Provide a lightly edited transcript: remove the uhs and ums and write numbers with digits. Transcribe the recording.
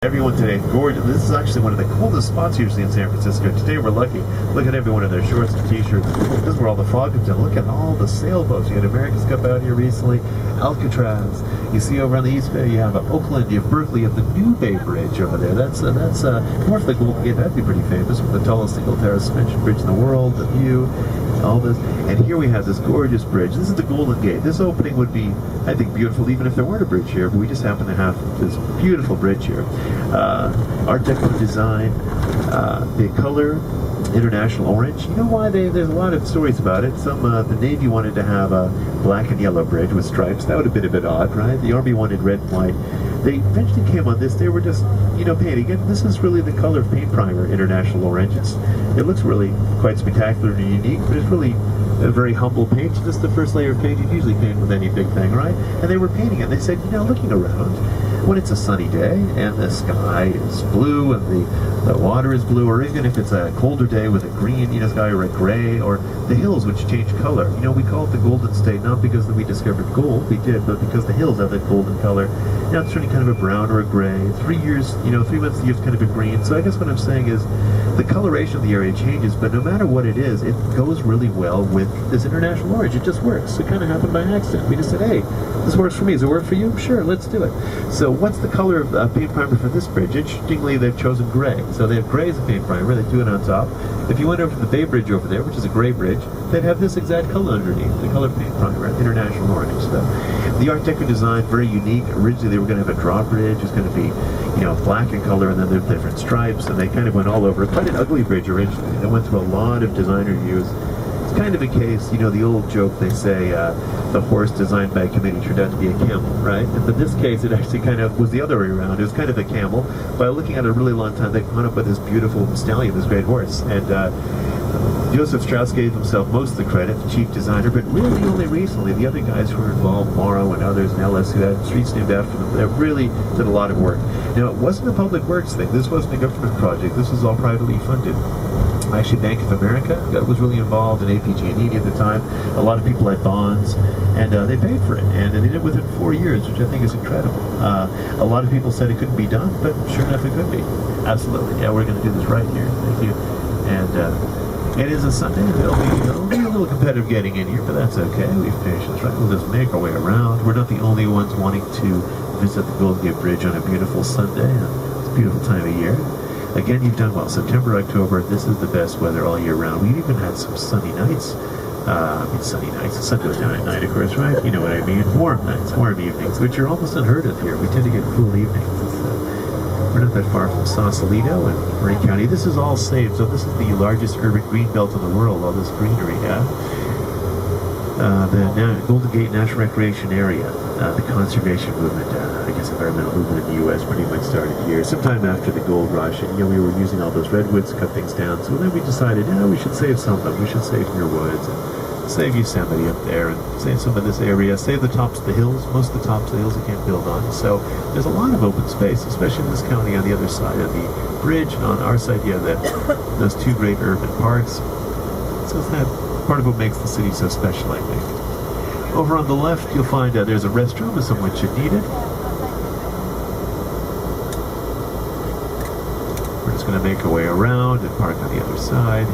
Everyone today, gorgeous. This is actually one of the coldest spots usually in San Francisco. Today we're lucky. Look at everyone in their shorts and t-shirts. This is where all the fog comes in. Look at all the sailboats. You had America's Cup out here recently, Alcatraz. You see over on the East Bay, you have Oakland, you have Berkeley, you have the New Bay Bridge over there. That's north of the Golden Gate. That'd be pretty famous. The tallest single tower suspension bridge in the world, the view, all this. And here we have this gorgeous bridge. This is the Golden Gate. This opening would be, I think, beautiful even if there weren't a bridge here, but we just happen to have this beautiful bridge here. Art Deco design, the color, international orange. You know why? There's a lot of stories about it. The Navy wanted to have a black and yellow bridge with stripes. That would have been a bit odd, right? The Army wanted red and white. They eventually came on this. They were just, painting it. This is really the color of paint primer, international orange. It looks really quite spectacular and unique, but it's really a very humble paint. Just the first layer of paint you'd usually paint with any big thing, right? And they were painting it. They said, looking around, when it's a sunny day and the sky is blue and the water is blue, or even if it's a colder day with a green sky or a gray, or the hills which change color. We call it the Golden State, not because we discovered gold, we did, but because the hills have that golden color. Now it's turning kind of a brown or a gray. 3 years, 3 months of the year is kind of a green. So I guess what I'm saying is the coloration of the area changes, but no matter what it is, it goes really well with this international orange. It just works. It kind of happened by accident. We just said, hey, this works for me. Does it work for you? Sure, let's do it. So what's the color of paint primer for this bridge? Interestingly, they've chosen gray. So they have gray as a paint primer. They do it on top. If you went over to the Bay Bridge over there, which is a gray bridge, they'd have this exact color underneath, the color paint primer, international orange. So the Art Deco design, very unique. Originally, they were going to have a drawbridge. It was going to be, black in color, and then there's different stripes, and they kind of went all over. Quite an ugly bridge originally. They went through a lot of design reviews. It's kind of a case, the old joke they say, the horse designed by a committee turned out to be a camel, right? And in this case, it actually kind of was the other way around. It was kind of a camel. By looking at it a really long time, they came up with this beautiful stallion, this great horse. And Joseph Strauss gave himself most of the credit, the chief designer, but really only recently, the other guys who were involved, Morrow and others, and Ellis, who had streets named after them, they really did a lot of work. Now, it wasn't a public works thing. This wasn't a government project. This was all privately funded. Actually, Bank of America was really involved in APG&E at the time. A lot of people had bonds, and they paid for it. And they did it within 4 years, which I think is incredible. A lot of people said it couldn't be done, but sure enough, it could be. Absolutely. Yeah, we're going to do this right here. Thank you. And it is a Sunday. It'll be a little competitive getting in here, but that's okay. We have patience, right? We'll just make our way around. We're not the only ones wanting to visit the Golden Gate Bridge on a beautiful Sunday. It's a beautiful time of year. Again, you've done well. September, October, this is the best weather all year round. We've even had some sunny nights. Sunny nights. The sun goes down at night, of course, right? You know what I mean. Warm nights, warm evenings, which are almost unheard of here. We tend to get cool evenings. We're not that far from Sausalito and Marin County. This is all saved. So this is the largest urban green belt in the world, all this greenery. The Golden Gate National Recreation Area, the conservation movement, I guess environmental movement in the U.S. pretty much started here. Sometime after the gold rush, and we were using all those redwoods to cut things down. So then we decided, we should save some of them. We should save Muir Woods, and save Yosemite up there, and save some of this area. Save the tops of the hills. Most of the tops of the hills you can't build on. So there's a lot of open space, especially in this county on the other side of the bridge. And on our side, you have those two great urban parks. So it's that part of what makes the city so special, I think. Over on the left, you'll find there's a restroom if someone should need it. We're just going to make our way around and park on the other side.